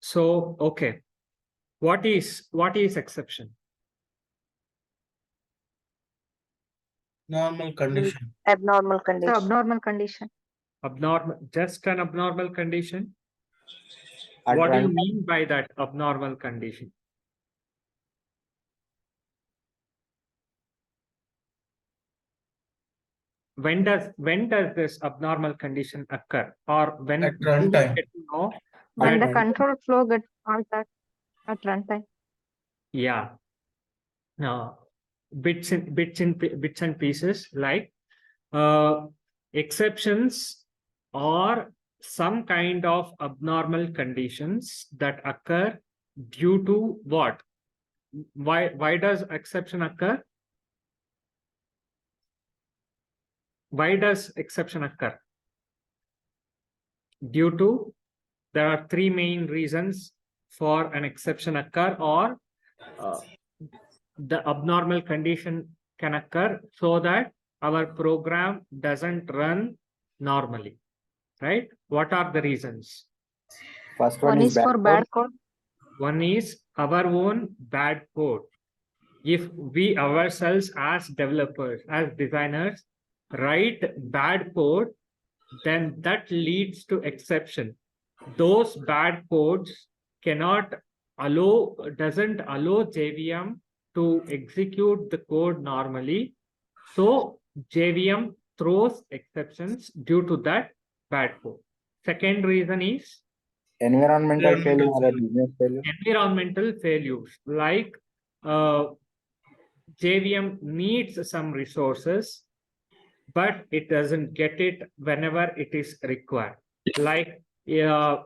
So, okay. What is exception? Normal condition. Abnormal The condition. abnormal condition. Abnormal, just an abnormal condition? What do you mean by that abnormal condition? When does this abnormal condition occur, or when At do we runtime. get to know When that? the control flow gets altered at runtime. Yeah. Bits and pieces, like exceptions or some kind of abnormal conditions that occur due to what? Why does exception occur? Why does exception occur? Due to, there are three main reasons for an exception occur, or the abnormal condition can occur so that our program doesn't run normally, right? What are the reasons? First One is for bad code. One is our own bad code. If we ourselves as developers, as designers, write bad code, then that leads to exception. Those bad codes doesn't allow JVM to execute the code normally. So JVM throws exceptions due to that bad code. Second reason is environmental failure or a business failure. environmental failures, like JVM needs some resources, but it doesn't get it whenever it is required. Like the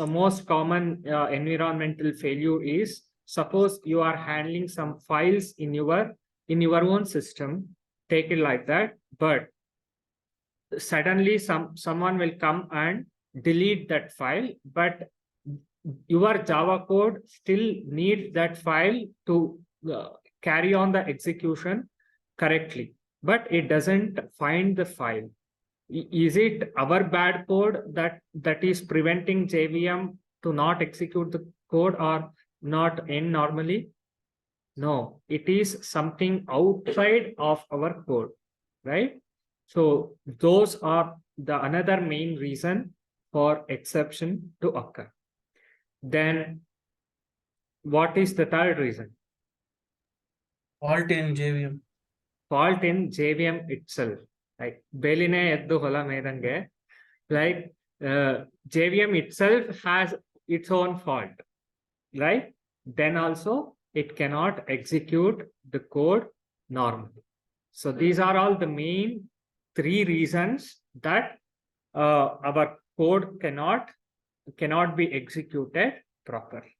most common environmental failure is, suppose you are handling some files in your own system, take it like that, but suddenly someone will come and delete that file, but your Java code still needs that file to carry on the execution correctly, but it doesn't find the file. Is it our bad code that is preventing JVM to not execute the code or not end normally? No, it is something outside of our code, right? So those are the another main reason for exception to occur. Then what is the third reason? Fault in JVM. Fault in JVM itself. Like Beline eddu hola medange, like JVM itself has its own fault, right? Then also it cannot execute the code normally. So these are all the main three reasons that our code cannot be executed properly.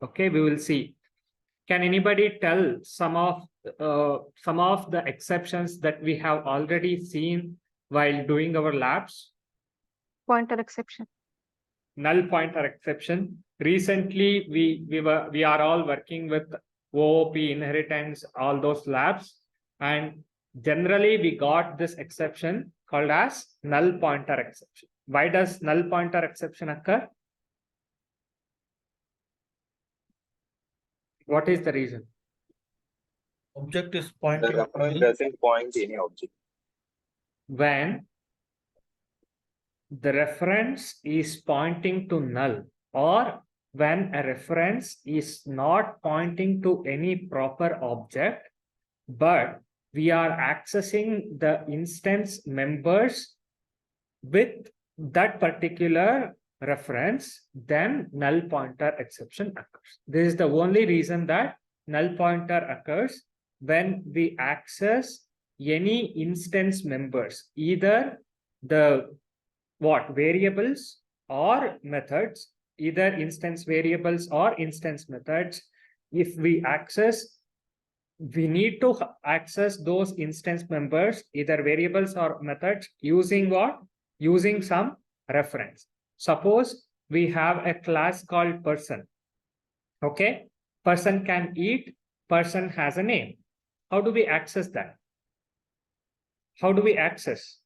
Okay, we will see. Can anybody tell some of the exceptions that we have already seen while doing our labs? Pointer exception. Null pointer exception. Recently, we are all working with OOP, inheritance, all those labs, and generally we got this exception called as null pointer exception. Why does null pointer exception occur? What is the reason? Object is The pointing. reference doesn't point to any object. When the reference is pointing to null, or when a reference is not pointing to any proper object, but we are accessing the instance members with that particular reference, then null pointer exception occurs. This is the only reason that null pointer occurs when we access any instance members, either the variables or methods, either instance variables or instance methods. If we access, we need to access those instance members, either variables or methods, using what? Using some reference. Suppose we have a class called person. Okay, person can eat, person has a name. How do we access that? How do we access?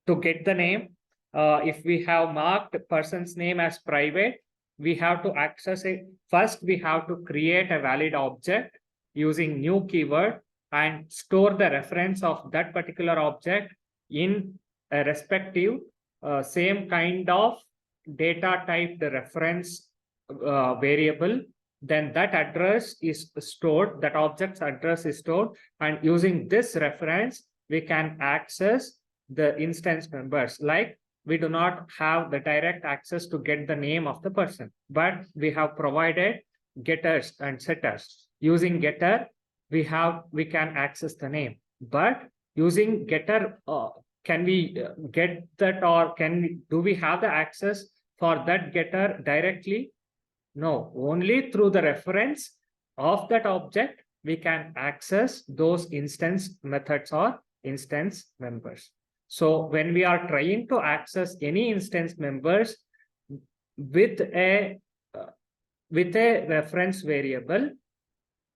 To get the name, if we have marked person's name as private, we have to access it. First, we have to create a valid object using new keyword and store the reference of that particular object in a respective same kind of data type, the reference variable. Then that address is stored, that object's address is stored, and using this reference, we can access the instance members. Like, we do not have the direct access to get the name of the person, but we have provided getters and setters. Using getter, we can access the name, but using getter, can we get that, or do we have the access for that getter directly? No, only through the reference of that object, we can access those instance methods or instance members. So when we are trying to access any instance members with a reference variable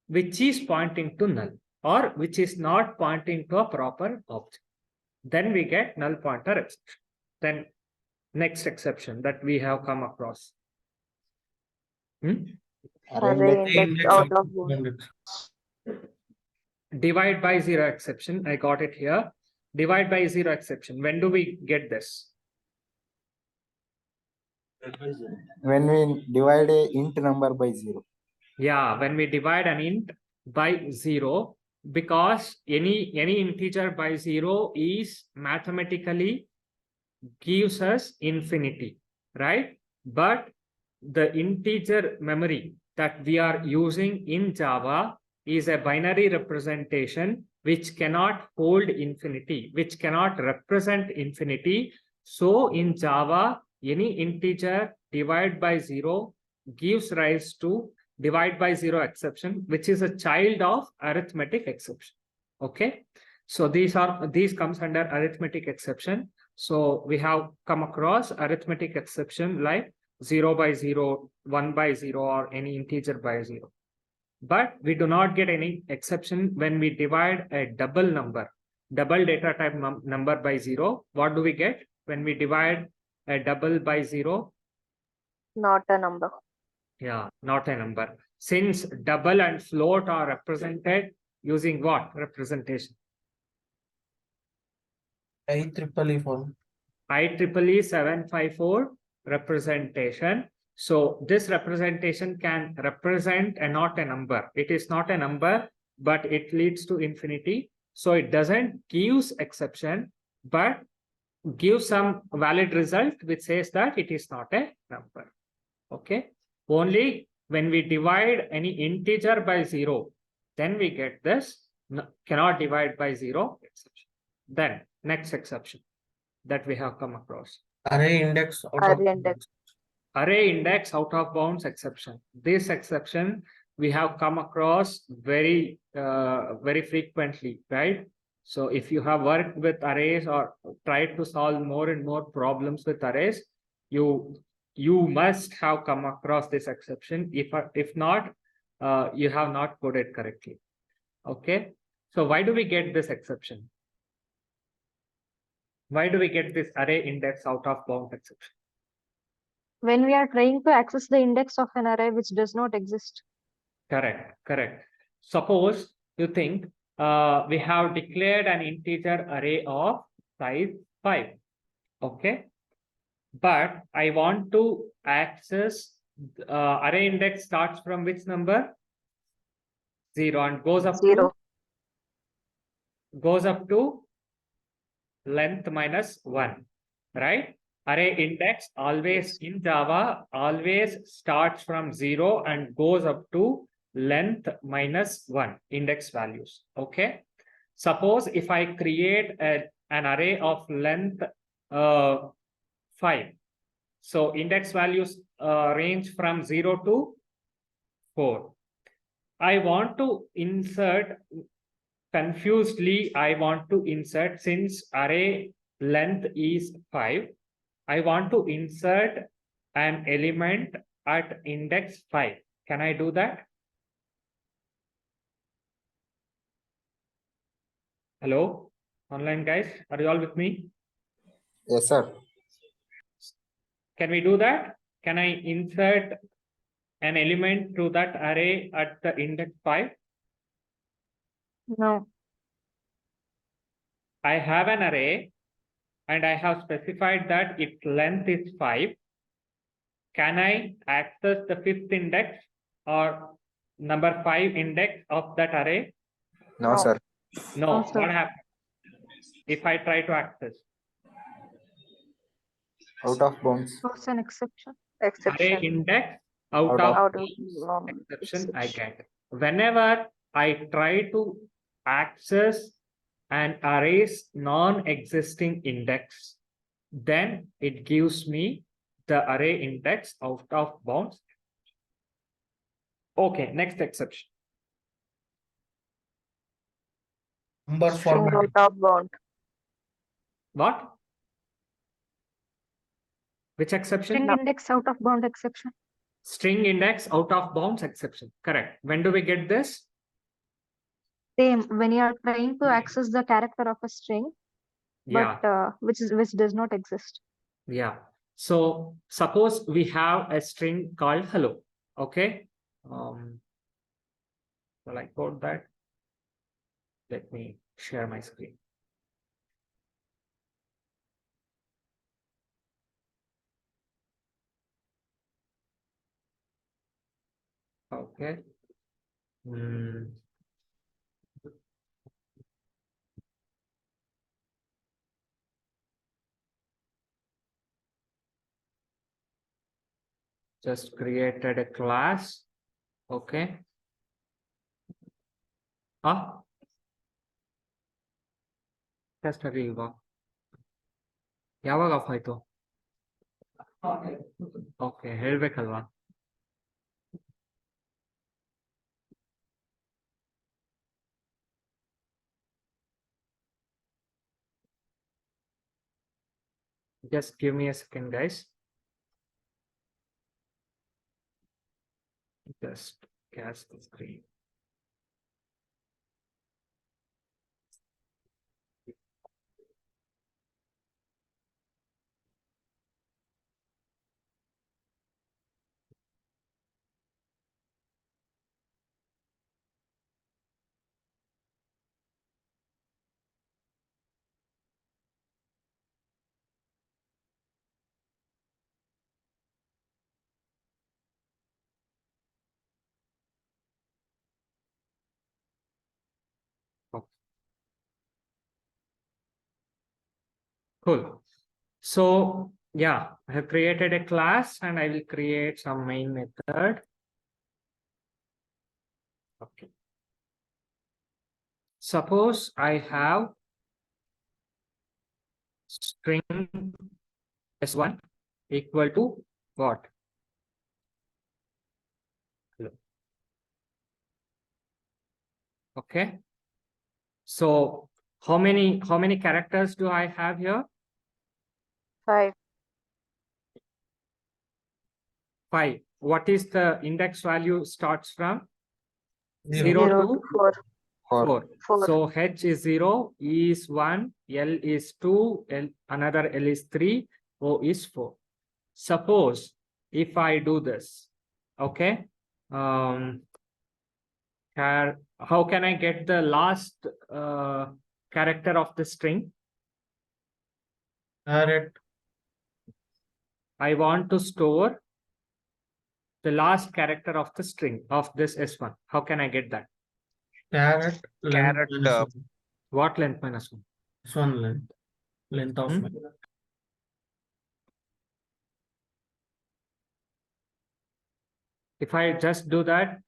which is pointing to null, or which is not pointing to a proper object, then we get null pointer exception. Then next exception that we have come across. Array index out of bounds. Index. Divide by zero exception. I got it here. Divide by zero exception. When do we get this? When we divide a int number by 0. Yeah, when we divide an int by 0, because any integer by 0 is mathematically gives us infinity, right? But the integer memory that we are using in Java is a binary representation which cannot hold infinity, which cannot represent infinity. So in Java, any integer divided by 0 gives rise to divide by 0 exception, which is a child of arithmetic exception. Okay, so these comes under arithmetic exception. So we have come across arithmetic exception like 0 by 0, 1 by 0, or any integer by 0. But we do not get any exception when we divide a double data type number by 0. What do we get when we divide a double by 0? Not a number. Yeah, not a number. Since double and float are represented using what representation? IEEE form. IEEE 754 representation. So this representation can represent a not a number. It is not a number, but it leads to infinity. So it doesn't give exception, but gives some valid result which says that it is not a number. Okay. Only when we divide any integer by 0, then we get this cannot divide by 0 exception. Then next exception that we have come across. Array index out of Array index. Array index out of bounds exception. This exception we have come across very frequently, right? So if you have worked with arrays or tried to solve more and more problems with arrays, you must have come across this exception. If not, you have not coded correctly. Okay. So why do we get this exception? Why do we get this array index out of bound exception? When we are trying to access the index of an array which does not exist. Correct. Suppose you think we have declared an integer array of size 5. Okay. But I want to access array index starts from which number? 0 and goes up 0. to length minus 1, right? Array index always in Java always starts from 0 and goes up to length minus 1 index values. Okay. Suppose if I create an array of length 5. So index values range from 0 to 4. I want to insert, confusedly, I want to insert, since array length is 5, I want to insert an element at index 5. Can I do that? Hello, online guys, are you all with me? Yes, sir. Can we do that? Can I insert an element to that array at the index 5? No. I have an array and I have specified that its length is 5. Can I access the fifth index or number 5 index of that array? No, No. sir. No. No, sir. What happens if I try to access? Out of bounds. What's an exception? Array index out Out of Out of bounds exception I get. Whenever I try to access an array's non-existing index, then it gives me the array index out of bounds. Okay, next exception. Number string formatting. out of bound. What? Which exception? String index out of bound exception. String index out of bounds exception. Correct. When do we get this? Same when you are trying to access the character of a string, Yeah. but which does not exist. Yeah. So suppose we have a string called hello. Okay. Will I code that? Let me share my screen. Okay. Just created a class. Okay. Just ಇಲ್ವಾ ಯಾವಾಗ of ಆಯ್ತು okay ಹೇಳ್ಬೇಕಲ್ವಾ just give me a second guys just cast the screen Cool. So yeah, I have created a class and I will create some main method. Okay. Suppose I have string s1 equal to what? Hello. Okay. So how many characters do I have here? 5. 5. What is the index value starts from? Zero. 0 to 4. 4. 4. So H is 0, E is 1, L is 2, another L is 3, O is 4. Suppose if I do this, okay, how can I get the last character of the string? Caret. I want to store the last character of the string of this S1. How can I get that? Caret. Caret, Length. What length minus 1? One length. Length of. Hmm? If I just do that,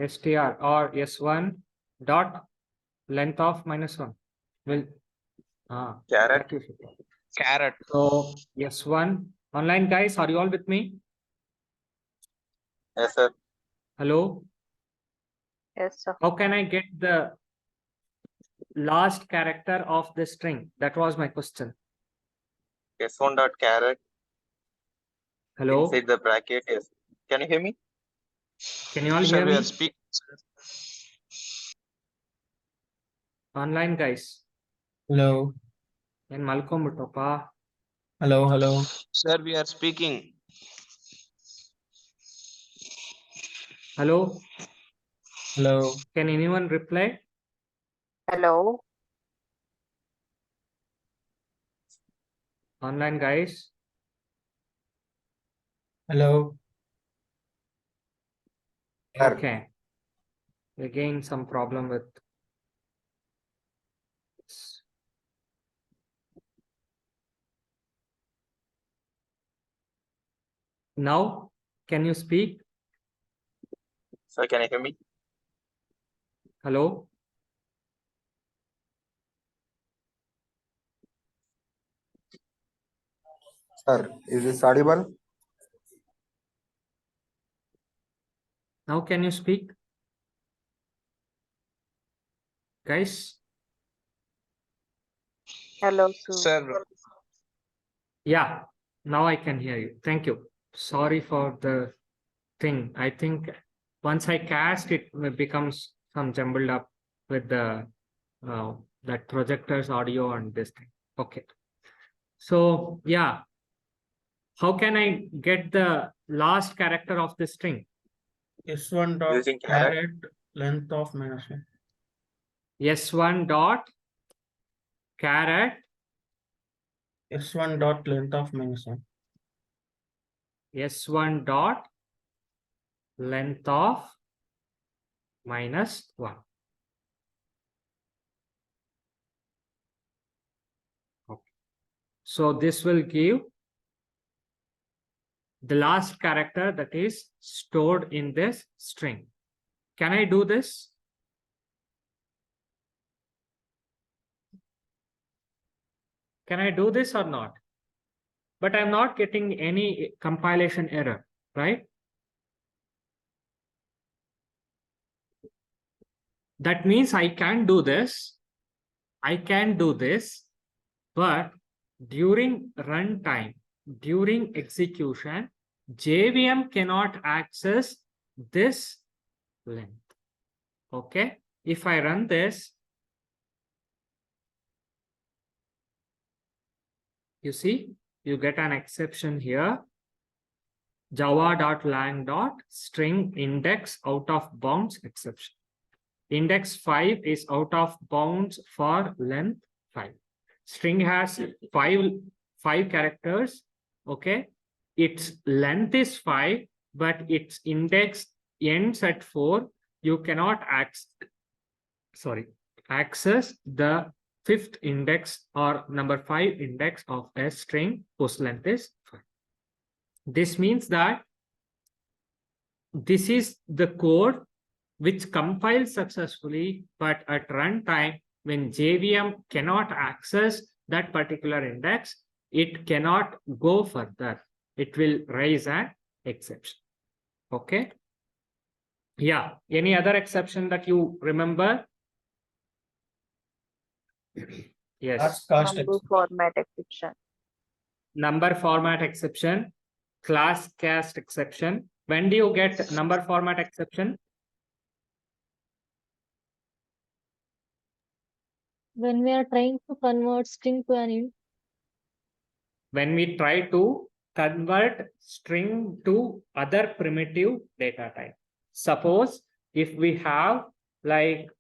str or s1 dot length of minus 1 will Caret. that you should know. Caret. So s1 online guys, are you all with me? Yes, sir. Hello, Yes, sir. how can I get the last character of the string? That was my question. S1 dot caret Hello, inside the bracket. Yes. Can you hear me? can you all Sir, hear we me? are speaking. Online guys, Hello. ಏನ್ ಮಲ್ಕೊಂಡ್ಬಿಟ್ಟಪ್ಪ Hello, hello. Sir, we are speaking. Hello, Hello. can anyone reply? Hello. Online guys? Hello. Sir. Okay. Again, some problem with this. Now, can you speak? Sir, can you hear me? Hello? Sir, is this audible? Now can you speak? Guys? Hello, sir. Sir, Yeah, now I can hear you. Thank you. Sorry for the thing. I think once I cast it becomes some jumbled up with the that projector's audio and this thing. Okay. So yeah. How can I get the last character of the string? S1 dot Using caret. caret length of -1. S1 dot caret S1 dot length of -1. S1 dot length of -1. Okay. So this will give the last character that is stored in this string. Can I do this? Can I do this or not? But I'm not getting any compilation error, right? That means I can do this. I can do this, but during runtime, during execution, JVM cannot access this length. Okay, if I run this, you see, you get an exception here. Java.lang.string index out of bounds exception. Index 5 is out of bounds for length 5. String has five characters. Okay, its length is 5, but its index ends at 4. You cannot access the 5th index or number 5 index of a string whose length is 5. This means that this is the code which compiles successfully, but at runtime, when JVM cannot access that particular index, it cannot go further. It will raise an exception. Okay. Yeah. Any other exception that you remember? Yes. That's cast Number format exception. Number format exception, class cast exception. When do you get number format exception? When we are trying to convert string to an int, When we try to convert string to other primitive data type. Suppose if we have like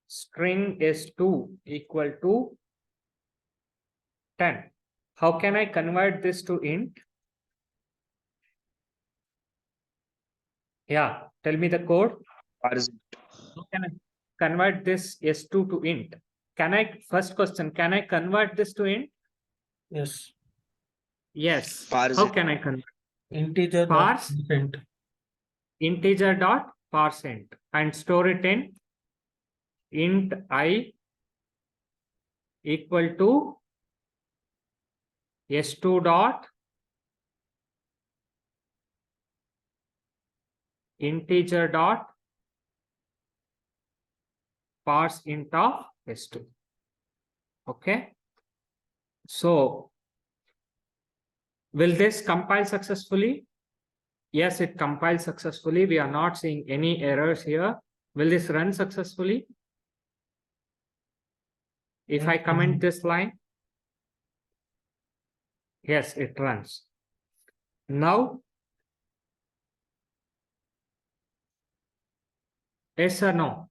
string s2 equal to 10. How can I convert this to int? Yeah, tell me the code. How can I convert this s2 to int? First question, can I convert this to int? Yes. Yes. Parse How it. can I convert? Integer Parse. dot int. Integer dot parse int and store it in int I equal to s2 dot integer dot parse int of s2. Okay. So will this compile successfully? Yes, it compiles successfully. We are not seeing any errors here. Will this run successfully? If I comment this line, Yes, it runs. Now, yes or no?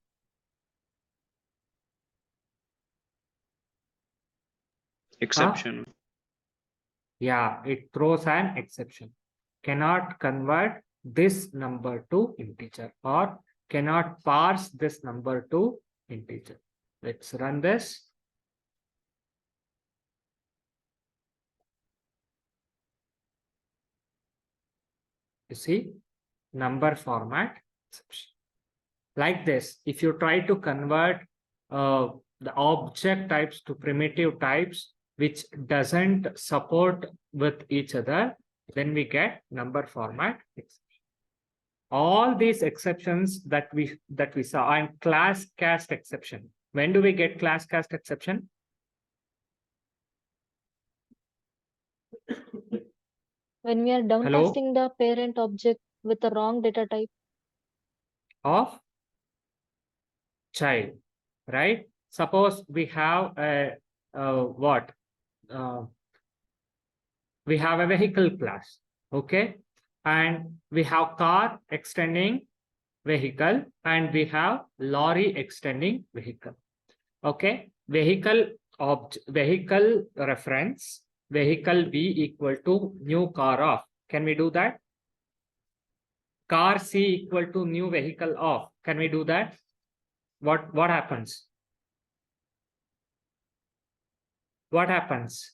Exception. Yeah, it throws an exception. Cannot convert this number to integer or cannot parse this number to integer. Let's run this. You see, number format exception. Like this, if you try to convert the object types to primitive types, which doesn't support with each other, then we get number format exception. All these exceptions that we saw, and class cast exception. When do we get class cast exception? When we are downcasting the parent object with the wrong data type. Of child, right? Suppose we have a what? We have a vehicle class, okay? And we have car extending vehicle and we have lorry extending vehicle, okay? Vehicle reference, vehicle B equal to new car of. Can we do that? Car C equal to new vehicle of. Can we do that? What happens? What happens?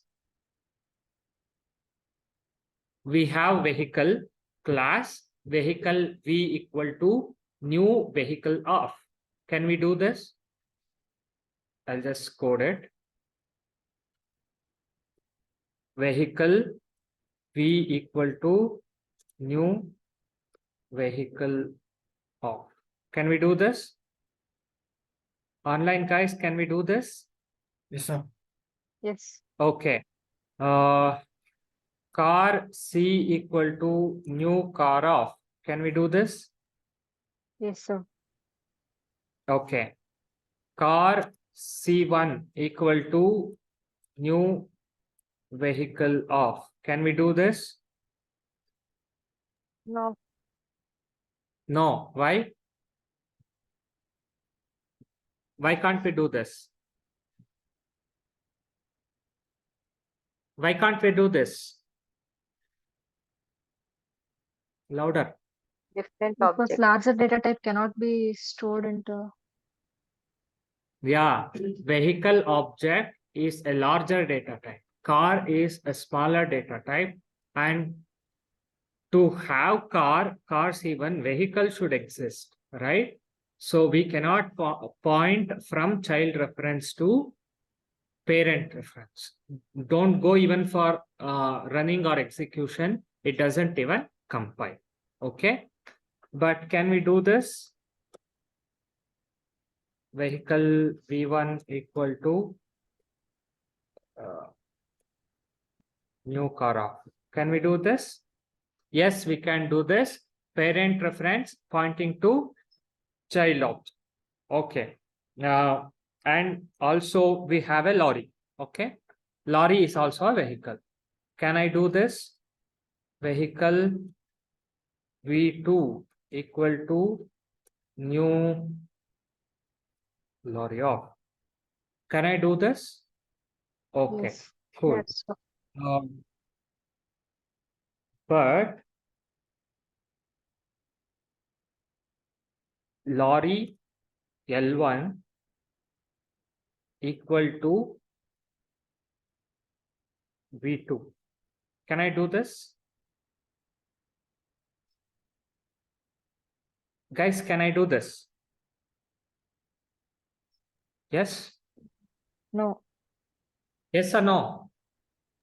We have vehicle class, vehicle V equal to new vehicle of. Can we do this? I'll just code it. Vehicle V equal to new vehicle of. Can we do this? Online guys, can we do this? Yes, sir. Yes. Okay. Car C equal to new car of. Can we do this? Yes, sir. Okay. Car C1 equal to new vehicle of. Can we do this? No. No. Why? Why can't we do this? Why can't we do this? Louder. Different Because object. larger data type cannot be stored into. Yeah, vehicle object is a larger data type. Car is a smaller data type. And to have car C1, vehicle should exist, right? So we cannot point from child reference to parent reference. Don't go even for running or execution. It doesn't even compile. Okay. But can we do this? Vehicle V1 equal to new car of. Can we do this? Yes, we can do this. Parent reference pointing to child object. Okay. Now, and also we have a lorry. Okay. Lorry is also a vehicle. Can I do this? Vehicle V2 equal to new lorry of. Can I do this? Okay, Yes. cool. Yes, sir. But lorry L1 equal to V2. Can I do this? Guys, can I do this? Yes? No. Yes or no?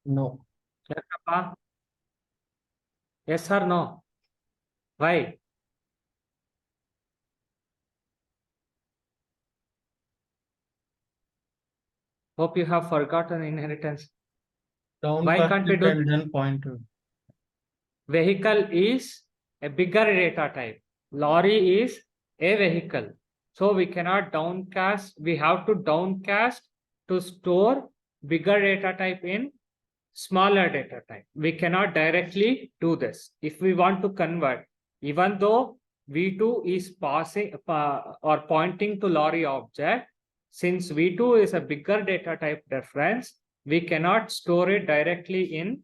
No. Yes, Papa? Yes or no? Why? Hope you have forgotten inheritance. Why can't we do- And then pointer. Vehicle is a bigger data type. Lorry is a vehicle. So we cannot downcast. We have to downcast to store bigger data type in smaller data type. We cannot directly do this. If we want to convert, even though V2 is passing or pointing to lorry object, since V2 is a bigger data type reference, we cannot store it directly in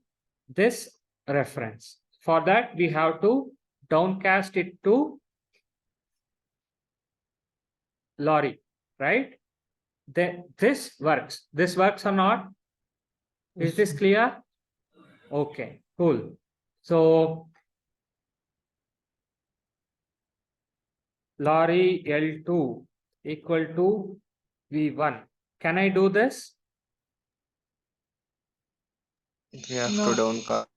this reference. For that, we have to downcast it to lorry, right? Then this works. This works or not? Is this clear? Okay, cool. So lorry L2 equal to V1. Can I do this? We have No. to downcast.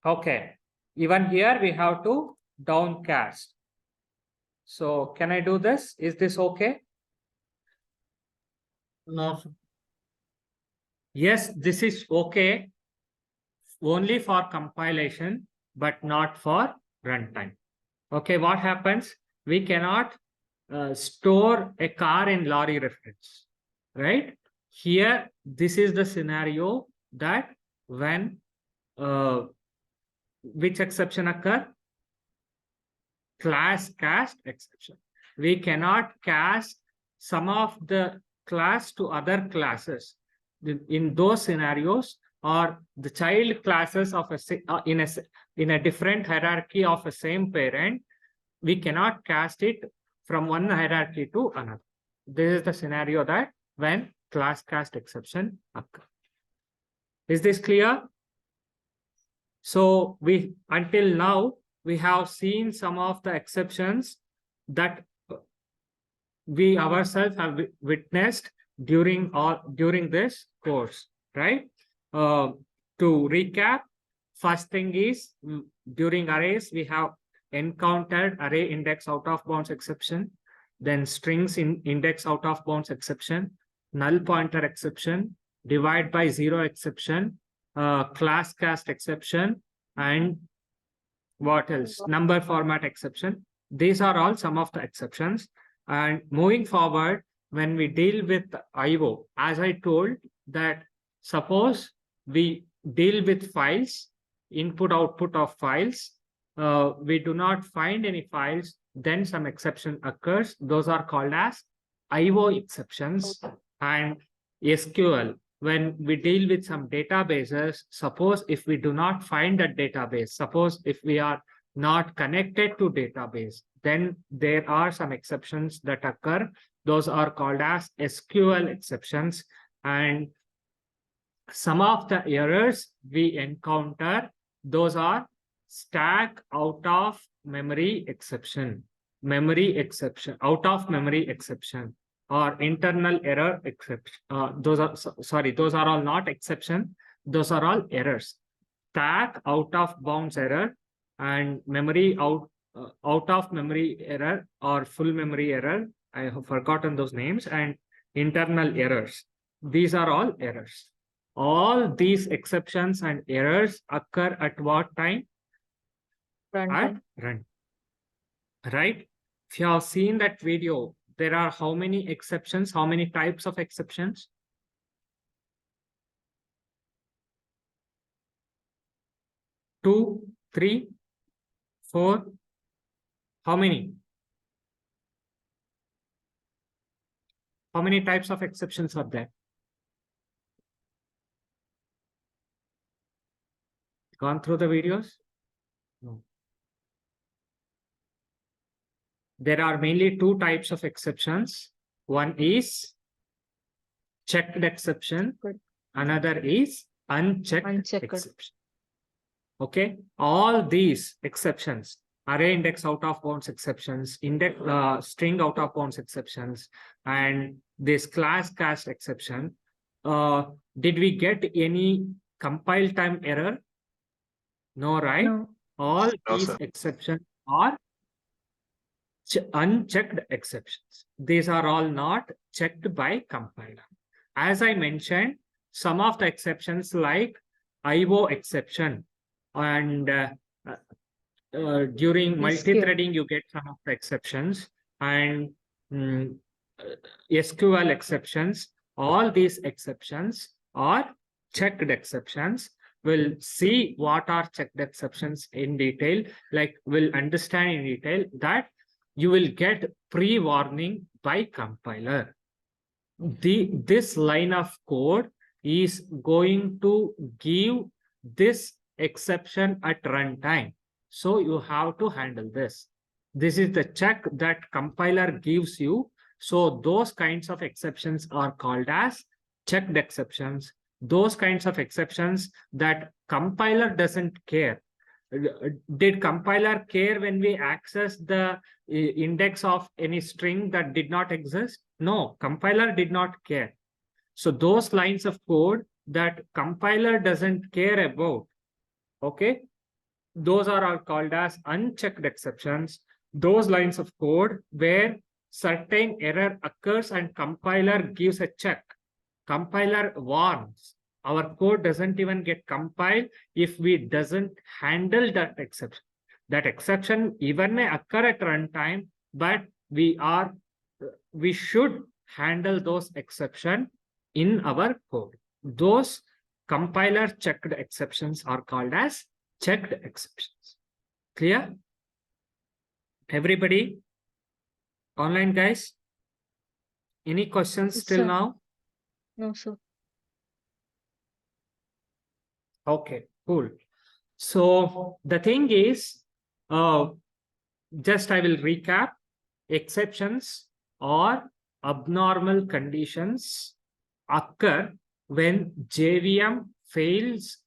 Okay. Even here we have to downcast. So can I do this? Is this okay? No, sir. Yes, this is okay only for compilation, but not for runtime. Okay, what happens? We cannot store a car in lorry reference, right? Here, this is the scenario that when which exception occur? Class cast exception. We cannot cast some of the class to other classes. In those scenarios, or the child classes of in a different hierarchy of a same parent, we cannot cast it from one hierarchy to another. This is the scenario that when class cast exception occur. Is this clear? So we until now we have seen some of the exceptions that we ourselves have witnessed during this course, right? To recap, first thing is during arrays we have encountered array index out of bounds exception, then strings in index out of bounds exception, null pointer exception, divide by zero exception, class cast exception, and what else? Number format exception. These are all some of the exceptions. And moving forward, when we deal with IO, as I told that suppose we deal with files, input output of files, we do not find any files, then some exception occurs. Those are called as IO exceptions. And SQL, when we deal with some databases, suppose if we do not find a database, suppose if we are not connected to database, then there are some exceptions that occur. Those are called as SQL exceptions. And some of the errors we encounter, those are stack out of memory exception, out of memory exception, or internal error exception. Those are all not exception. Those are all errors. Stack out of bounds error and memory out of memory error or full memory error. I have forgotten those names, and internal errors. These are all errors. All these exceptions and errors occur at what time? Runtime. At run. Right? If you have seen that video, there are how many exceptions, how many types of exceptions? Two, three, four. How many? How many types of exceptions are there? Gone through the videos? No. There are mainly two types of exceptions. One is checked exception. Good. Another is unchecked Unchecked. exception. Okay, all these exceptions, array index out of bounds exceptions, index string out of bounds exceptions, and this class cast exception. Did we get any compile time error? No, right? No. All No, these sir. exceptions are unchecked exceptions. These are all not checked by compiler. As I mentioned, some of the exceptions like IO exception and during multi-threading, you get some of the exceptions, and SQL exceptions. All these exceptions are checked exceptions. We'll see what are checked exceptions in detail, like we'll understand in detail that you will get pre-warning by compiler. This line of code is going to give this exception at runtime. So you have to handle this. This is the check that compiler gives you. So those kinds of exceptions are called as checked exceptions. Those kinds of exceptions that compiler doesn't care. Did compiler care when we access the index of any string that did not exist? No, compiler did not care. So those lines of code that compiler doesn't care about, okay, those are all called as unchecked exceptions. Those lines of code where certain error occurs and compiler gives a check. Compiler warns. Our code doesn't even get compiled if we doesn't handle that exception. That exception even may occur at runtime, but we should handle those exceptions in our code. Those compiler checked exceptions are called as checked exceptions. Clear? Everybody? Online guys? Any questions Yes, till sir. now? No, sir. Okay, cool. So the thing is, just I will recap. Exceptions or abnormal conditions occur when JVM fails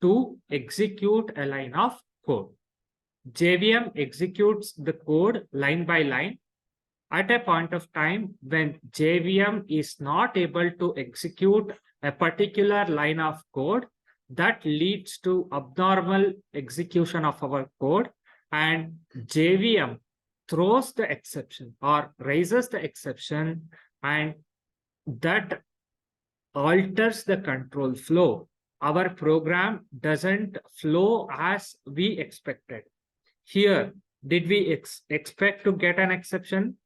to execute a line of code. JVM executes the code line by line. At a point of time when JVM is not able to execute a particular line of code, that leads to abnormal execution of our code, and JVM throws the exception or raises the exception, and that alters the control flow. Our program doesn't flow as we expected. Here, did we expect to get an exception?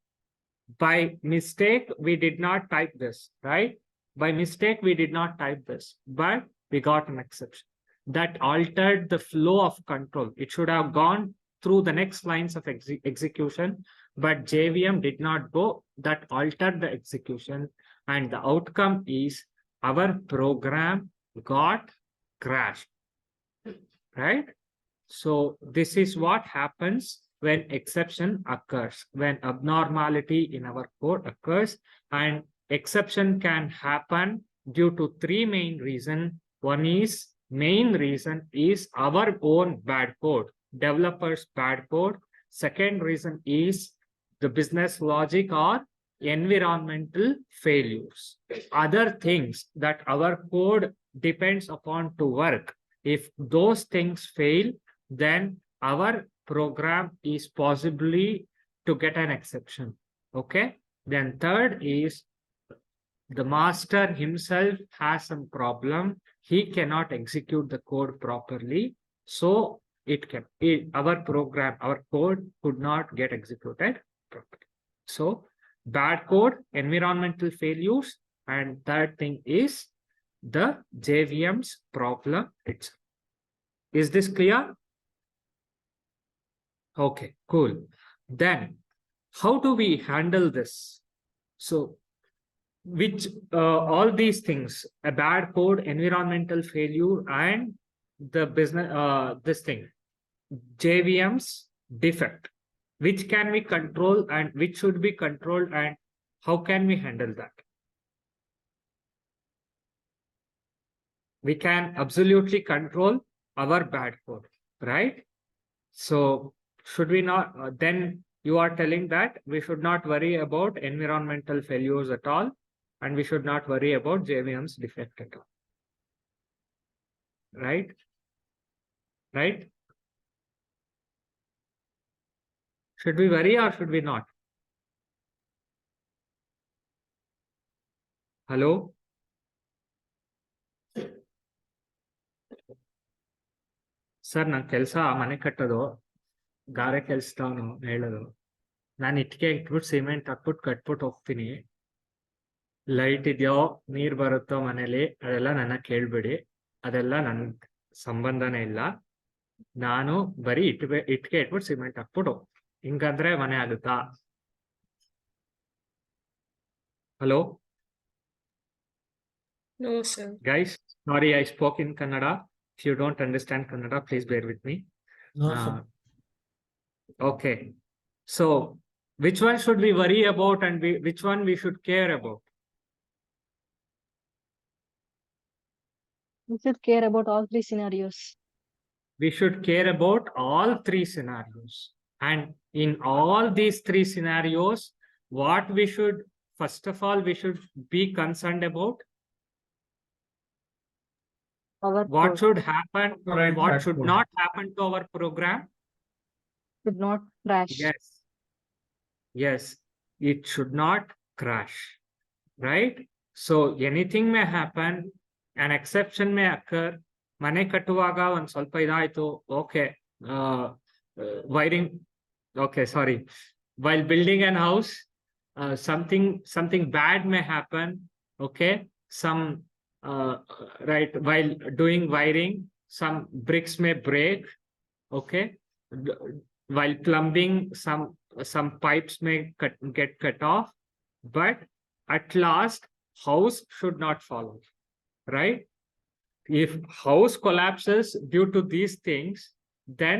By mistake, we did not type this, right? By mistake, we did not type this, but we got an exception. That altered the flow of control. It should have gone through the next lines of execution, but JVM did not go. That altered the execution, and the outcome is our program got crashed, right? So this is what happens when exception occurs, when abnormality in our code occurs, and exception can happen due to three main reasons. Main reason is our own bad code, developers' bad code. Second reason is the business logic or environmental failures. Other things that our code depends upon to work. If those things fail, then our program is possibly to get an exception. Okay. Then third is the master himself has some problem. He cannot execute the code properly. So our code could not get executed properly. So bad code, environmental failures, and third thing is the JVM's problem itself. Is this clear? Okay, cool. Then how do we handle this? So all these things, a bad code, environmental failure, and the business, JVM's defect, which can we control and which should be controlled, and how can we handle that? We can absolutely control our bad code, right? So should we not, then you are telling that we should not worry about environmental failures at all, and we should not worry about JVM's defect at all. Right? Right? Should we worry or should we not? Hello? Sir ನಾನು ಕೆಲಸ ಮನೆ ಕಟ್ಟೋದು ಗಾರೆ ಕೆಲ್ಸದವನು ಹೇಳೋದು ನಾನು ಇಟ್ಟಿಗೆ ಇಟ್ಬಿಟ್ಟು cement ಹಾಕ್ಬಿಟ್ಟು ಕಟ್ಬಿಟ್ಟು ಹೋಗ್ತೀನಿ ಲೈಟ್ ಇದೆಯೋ ನೀರ್ ಬರುತ್ತೋ ಮನೇಲಿ ಅದೆಲ್ಲ ನನ್ನ ಕೇಳ್ಬೇಡಿ ಅದೆಲ್ಲ ನನ್ಗೆ ಸಂಬಂಧನೇ ಇಲ್ಲ. ನಾನು ಬರೀ ಇಟ್ಗೆ ಇಟ್ಬಿಟ್ಟು ಸಿಮೆಂಟ್ ಹಾಕ್ಬಿಟ್ಟು ಹಿಂಗಂದ್ರೆ ಮನೆ ಆಗುತ್ತಾ? Hello No, sir. guys, sorry I spoke in Kannada. If you don't understand Kannada, please bear with me. No, Uh, sir. okay, so which one should we worry about and which one we should care about? We should care about all three scenarios. We should care about all three scenarios, and in all these three scenarios, what we should, first of all, we should be concerned about Our what code should happen, Right, what that should code. not happen to our program. should not crash. Yes, it should not crash, right? So anything may happen, an exception may occur. ಮನೆ ಕಟ್ಟುವಾಗ ಒಂದ್ ಸ್ವಲ್ಪ ಇದಾಯ್ತು, okay, wiring, okay, sorry, while building an house, something bad may happen, okay, right, while doing wiring, some bricks may break, okay, while plumbing, some pipes may get cut off, but at last house should not fall off, right? If house collapses due to these things, then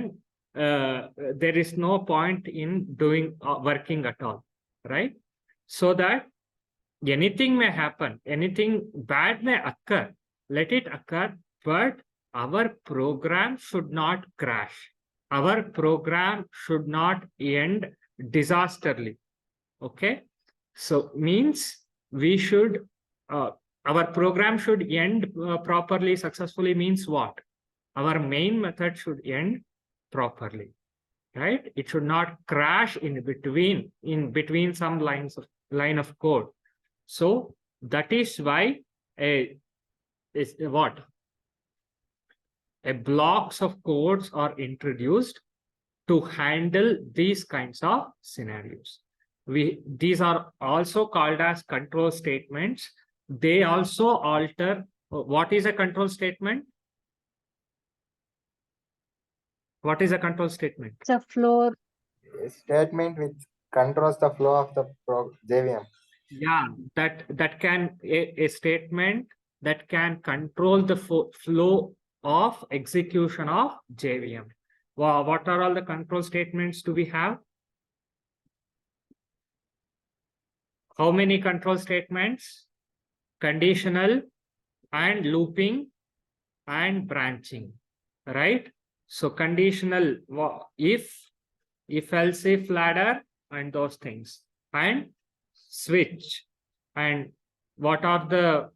there is no point in doing working at all, right? So that anything may happen, anything bad may occur, let it occur, but our program should not crash. Our program should not end disastrously. Okay, so means we should our program should end properly, successfully, means what? Our main method should end properly, right? It should not crash in between some line of code. So that is why blocks of codes are introduced to handle these kinds of scenarios. These are also called as control statements. They also alter. What is a control statement? What is a control statement? It's a flow. A statement which controls the flow of the JVM. Yeah, that can a statement that can control the flow of execution of JVM. What are all the control statements do we have? How many control statements? Conditional and looping and branching, right? So conditional, if else if ladder and those things, and switch. And what are the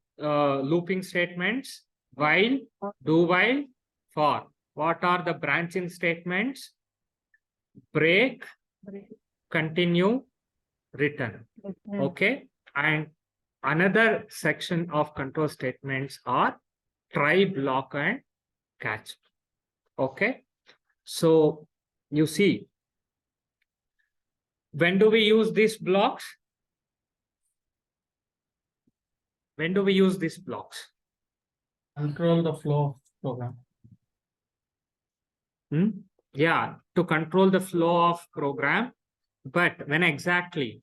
looping statements? While, do while, for. What are the branching statements? Break, continue, return. Okay, and another section of control statements are try, block, and catch. Okay, so you see, when do we use these blocks? When do we use these blocks? Control the flow of program. Yeah, to control the flow of program. But when exactly?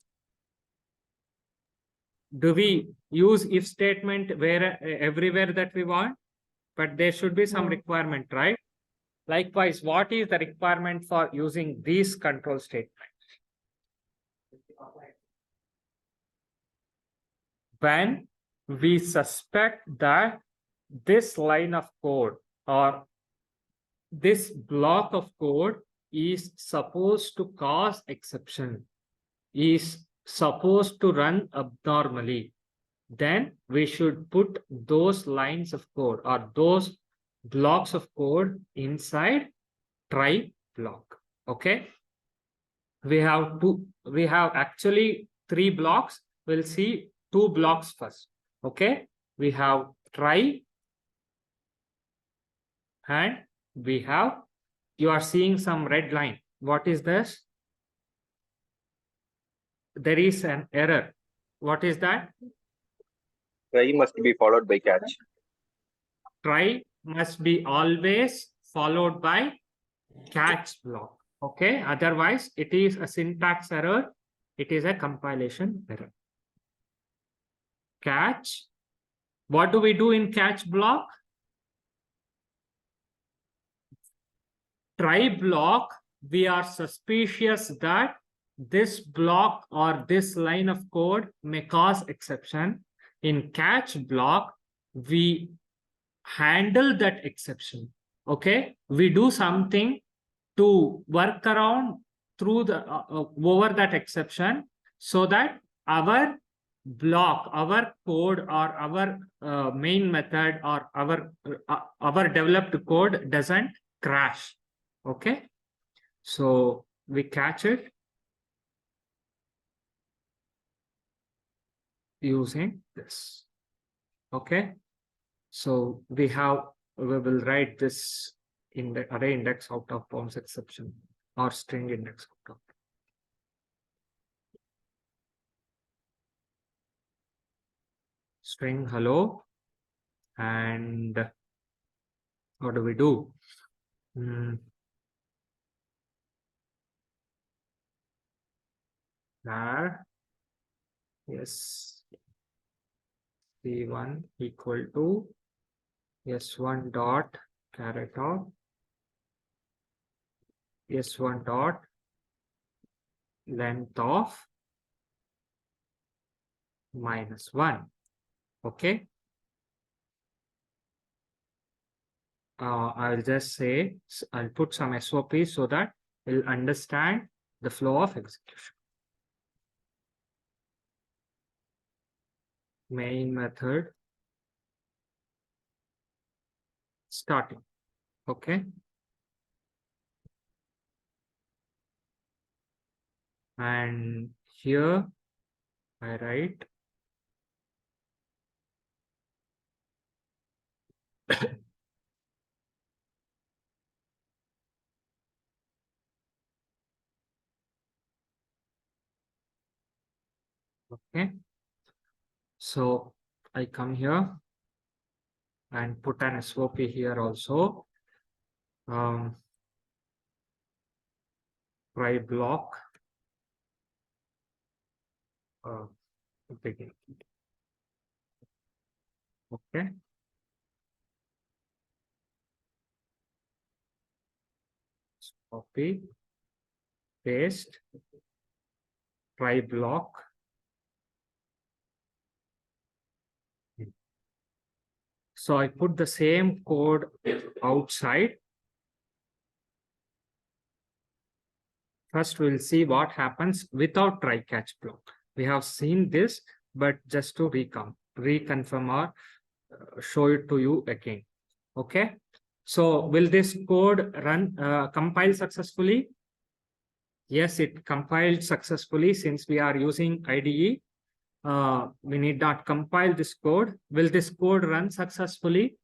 Do we use if statement everywhere that we want? But there should be some requirement, right? Likewise, what is the requirement for using these control statements? When we suspect that this line of code or this block of code is supposed to cause exception, is supposed to run abnormally, then we should put those lines of code or those blocks of code inside try block. Okay, we have actually 3 blocks. We'll see 2 blocks first. Okay, we have try and we have, you are seeing some red line. What is this? There is an error. What is that? Try must be followed by catch. Try must be always followed by catch block. Okay, otherwise it is a syntax error. It is a compilation error. Catch. What do we do in catch block? Try block. We are suspicious that this block or this line of code may cause exception. In catch block, we handle that exception. Okay, we do something to work around through the over that exception, so that our block, our code, or our main method, or our developed code doesn't crash. Okay, so we catch it using this. Okay, so we will write this in the array index out of bounds exception, or string index out of. String hello, and what do we do? There, yes, c1 equal to s1 dot caret of s1 dot length of -1. Okay, I'll just say, I'll put some SOP so that we'll understand the flow of execution. Main method starting. Okay, and here I write okay, so I come here and put an SOP here also. Try block begin. Okay, copy, paste, try block. So I put the same code outside. First, we'll see what happens without try catch block. We have seen this, but just to reconfirm or show it to you again. Okay, so will this code run compile successfully? Yes, it compiled successfully. Since we are using IDE, we need not compile this code. Will this code run successfully?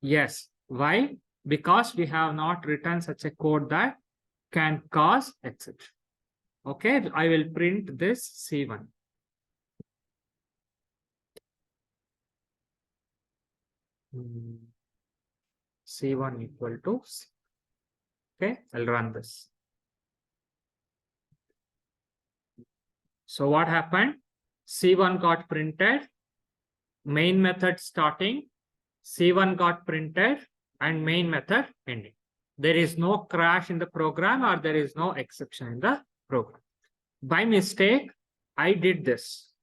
Yes. Why? Because we have not written such a code that can cause exception. Okay, I will print this C1. C1 equal to C. Okay, I'll run this. So what happened? C1 got printed, main method starting, C1 got printed, and main method ending. There is no crash in the program, or there is no exception in the program. By mistake, I did this.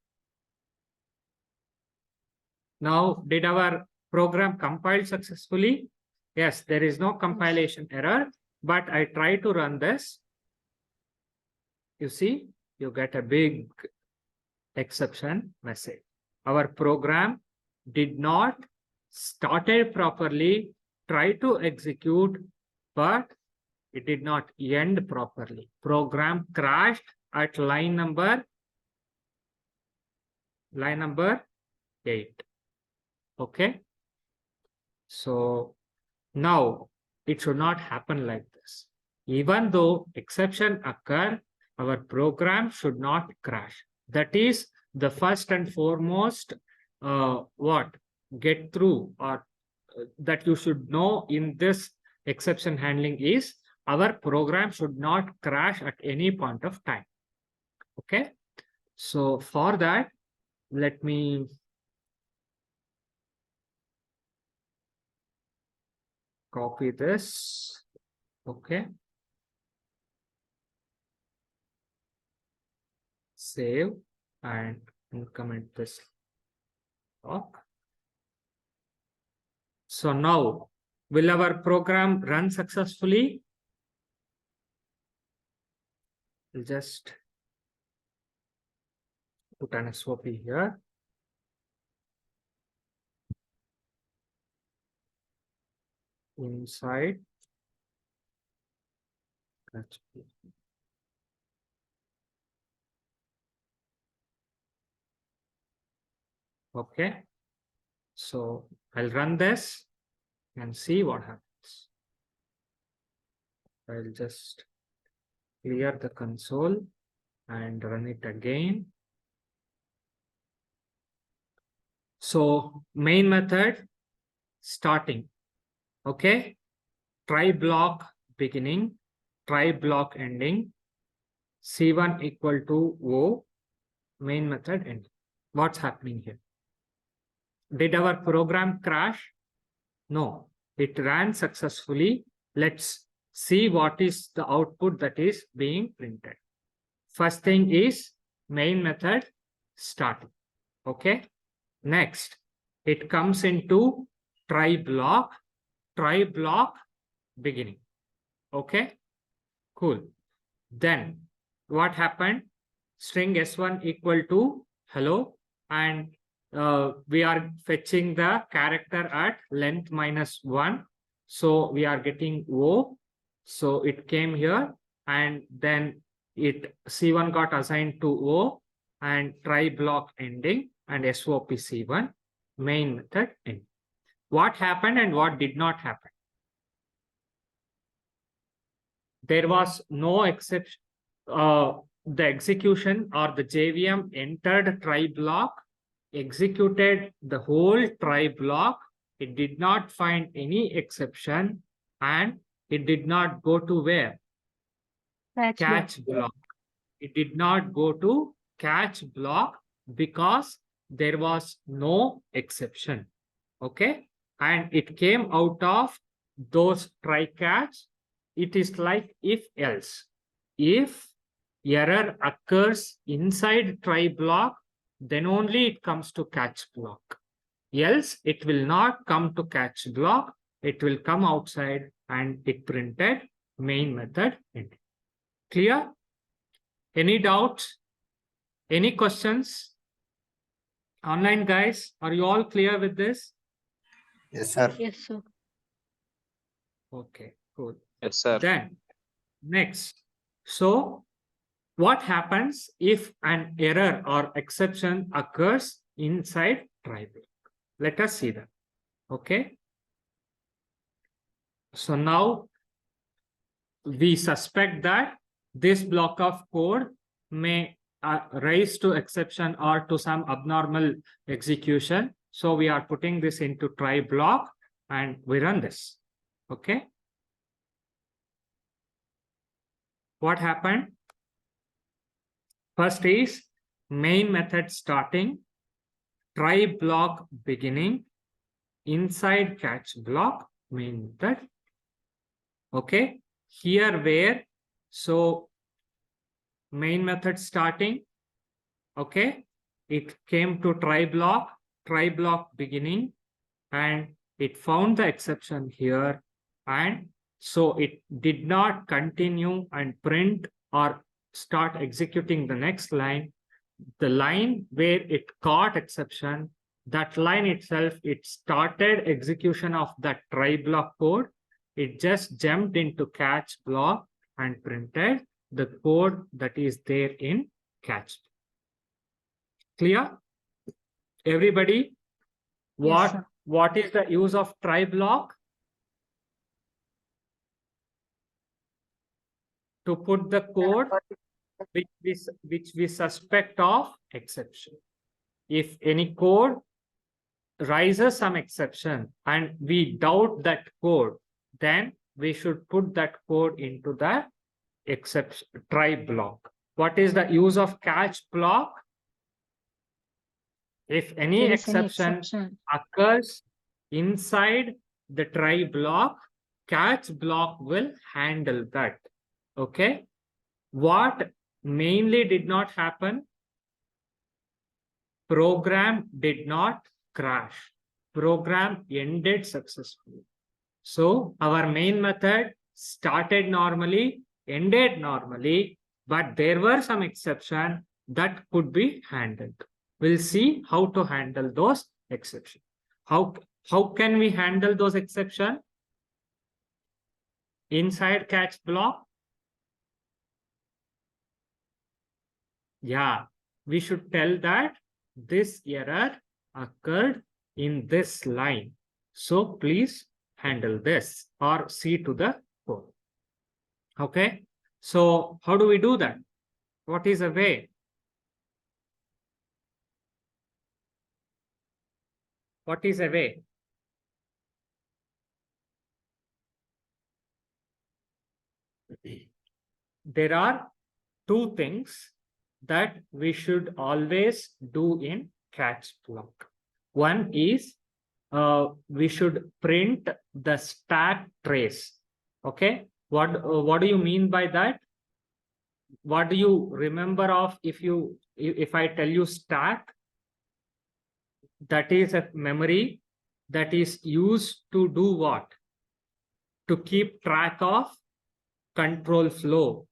Now, did our program compile successfully? Yes, there is no compilation error, but I try to run this. You see, you get a big exception message. Our program did not started properly, try to execute, but it did not end properly. Program crashed at line number 8. Okay, so now it should not happen like this. Even though exception occur, our program should not crash. That is the first and foremost get through, or that you should know in this exception handling is our program should not crash at any point of time. Okay, so for that, let me copy this. Okay, save and increment this block. So now, will our program run successfully? We'll just put an SOP here. Inside. Okay, so I'll run this and see what happens. I'll just clear the console and run it again. So main method starting. Okay, try block beginning, try block ending, C1 equal to O, main method ending. What's happening here? Did our program crash? No, it ran successfully. Let's see what is the output that is being printed. First thing is main method starting. Okay, next it comes into try block beginning. Okay, cool. Then what happened? String S1 equal to hello, and we are fetching the character at length -1. So we are getting O. So it came here, and then it C1 got assigned to O and try block ending and SOP C1 main method ending. What happened and what did not happen? There was no exception. The execution or the JVM entered try block, executed the whole try block. It did not find any exception, and it did not go to where? Catch block. It did not go to catch block because there was no exception. Okay, and it came out of those try catch. It is like if else. If error occurs inside try block, then only it comes to catch block. Else it will not come to catch block. It will come outside and it printed main method ending. Clear? Any doubts? Any questions? Online guys, are you all clear with this? Yes, sir. Yes, sir. Okay, cool. Yes, sir. Then next, so what happens if an error or exception occurs inside try block? Let us see that. Okay. So now we suspect that this block of code may rise to exception or to some abnormal execution. So we are putting this into try block and we run this. Okay. What happened? First is main method starting, try block beginning, inside catch block, main method. Okay, here where, so main method starting, okay, it came to try block beginning, and it found the exception here, and so it did not continue and print or start executing the next line. The line where it caught exception, that line itself, it started execution of that try block code. It just jumped into catch block and printed the code that is there in catch. Clear? Everybody? Yes, sir. What is the use of try block? To put the code which we suspect of exception. If any code rises some exception and we doubt that code, then we should put that code into the exception try block. What is the use of catch block? If any There is any exception occurs inside the try block, catch block will handle that. Okay. What mainly did not happen? Program did not crash. Program ended successfully. So our main method started normally, ended normally, but there were some exception that could be handled. We'll see how to handle those exceptions. How can we handle those exceptions? Inside catch block? Yeah, we should tell that this error occurred in this line. So please handle this or see to the code. Okay, so how do we do that? What is a way? What is a way? There are two things that we should always do in catch block. One is we should print the stack trace. Okay, what do you mean by that? What do you remember of if I tell you stack? That is a memory that is used to do what? To keep track of control flow.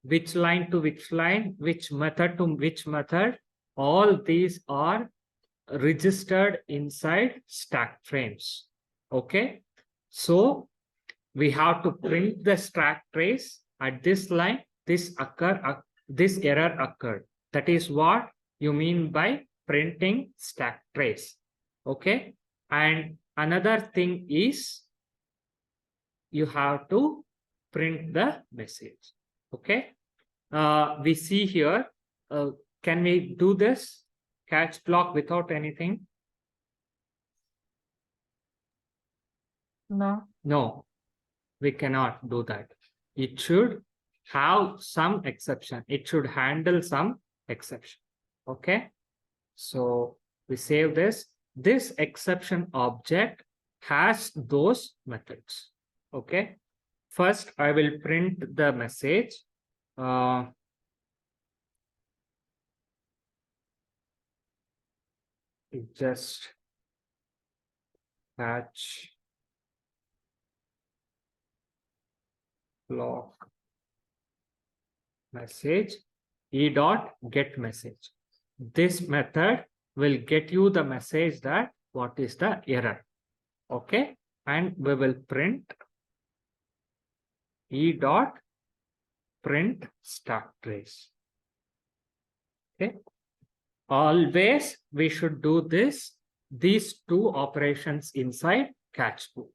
Which line to which line, which method to which method, all these are registered inside stack frames. Okay, so we have to print the stack trace at this line. This error occurred. That is what you mean by printing stack trace. Okay, and another thing is you have to print the message. Okay, we see here, can we do this catch block without anything? No. No, we cannot do that. It should have some exception. It should handle some exception. Okay, so we save this. This exception object has those methods. Okay, first I will print the message. Just catch block message e.get message. This method will get you the message that what is the error. Okay, and we will print e.print stack trace. Okay, always we should do these two operations inside catch block.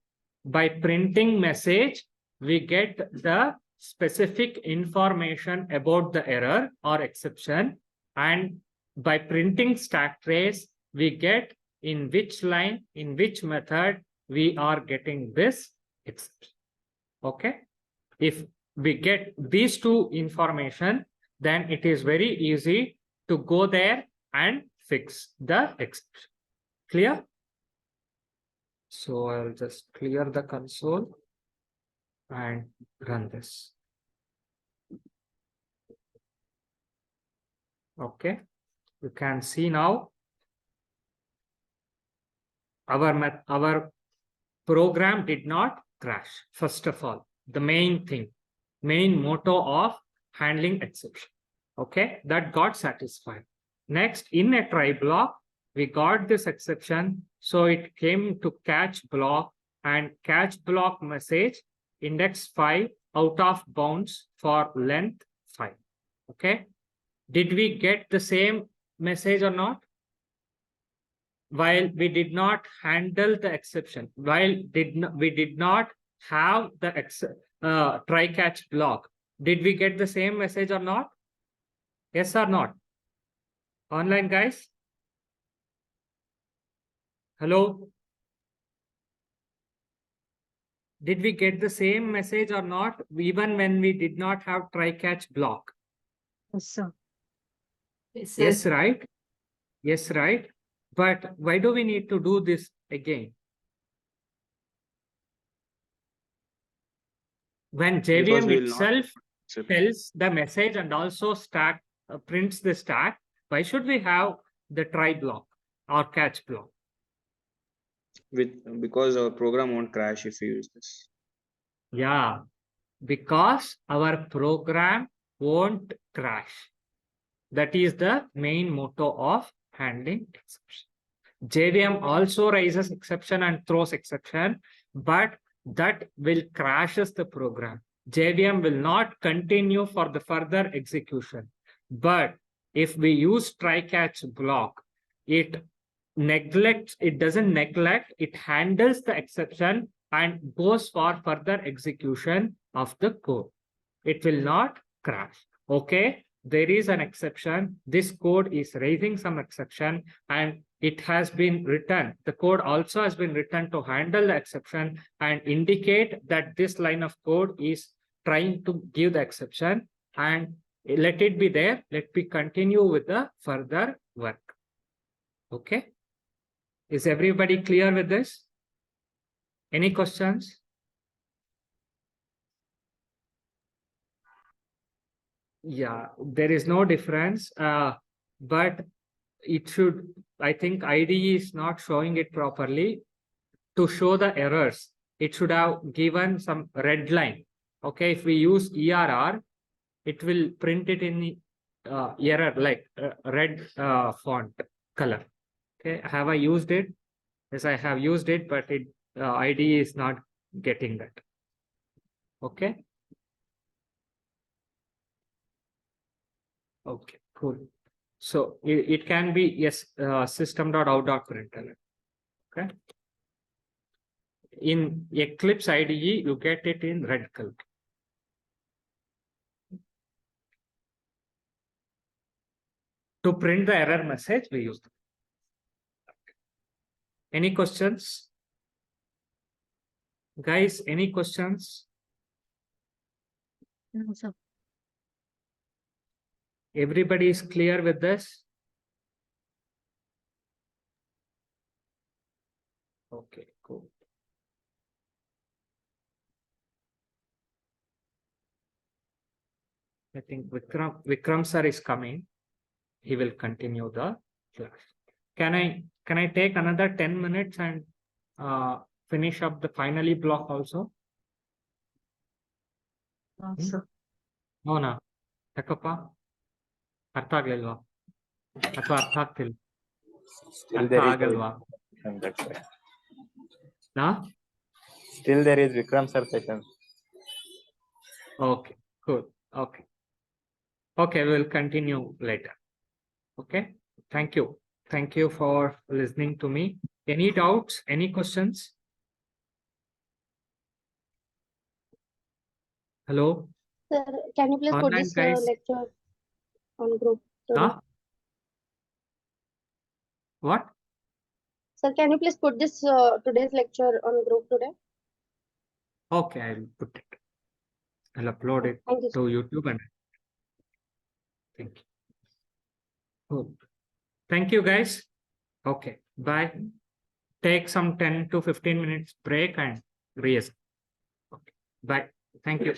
By printing message, we get the specific information about the error or exception, and by printing stack trace, we get in which line, in which method we are getting this exception. Okay, if we get these two information, then it is very easy to go there and fix the exception. Clear? So I'll just clear the console and run this. Okay, you can see now our program did not crash. First of all, the main motto of handling exception. Okay, that got satisfied. Next, in a try block, we got this exception, so it came to catch block, and catch block message index 5 out of bounds for length 5. Okay, did we get the same message or not? While we did not handle the exception, we did not have the try catch block, did we get the same message or not? Yes or not? Online guys? Hello? Did we get the same message or not, even when we did not have try-catch block? Yes, sir. Yes, right? Yes, right? But why do we need to do this again? When Because JVM we will not itself accept tells the message and also stack prints the stack, why should we have the try block or catch block? because our program won't crash if we use this. Yeah, because our program won't crash. That is the main motto of handling exception. JVM also raises exception and throws exception, but that will crashes the program. JVM will not continue for the further execution. But if we use try-catch block, it doesn't neglect, it handles the exception and goes for further execution of the code. It will not crash. Okay, there is an exception. This code is raising some exception and it has been written. The code also has been written to handle the exception and indicate that this line of code is trying to give the exception, and let it be there. Let me continue with the further work. Okay. Is everybody clear with this? Any questions? Yeah, there is no difference, but it should, I think IDE is not showing it properly. To show the errors, it should have given some red line. Okay, if we use ERR, it will print it in the error like red font color. Okay, have I used it? Yes, I have used it, but it IDE is not getting that. Okay. Okay, cool. So it can be, yes, system.out.println. Okay. In Eclipse IDE, you get it in red color. To print the error message, we use them. Any questions? Guys, any questions? No, sir. Everybody is clear with this? Okay, cool. I think Vikram sir is coming. He will continue the class. Can I take another 10 minutes and finish up the finally block also? No, sir. అవుನಾ ಯಾಕಪ್ಪ ಅರ್ಥ ಆಗ್ಲಿಲ್ವಾ ಅಥವಾ ಅರ್ಥ ಆಗ್ತಿಲ್ಲ Still ಅರ್ಥ there is ಆಗಲ್ವಾ Vikram, that's why. ನಾ Still there is Vikram sir session. Okay, cool. Okay. Okay, we'll continue later. Okay, thank you. Thank you for listening to me. Any doubts? Any questions? Hello? Sir, can you please put Online this guys. lecture on group today? Huh? What? Sir, can you please put this today's lecture on group today? Okay, I'll put it. I'll upload it Thank you, to sir. YouTube and thank you. Cool. Thank you guys. Okay, bye. Take some 10 to 15 minutes break and reassess. Okay, bye. Thank you.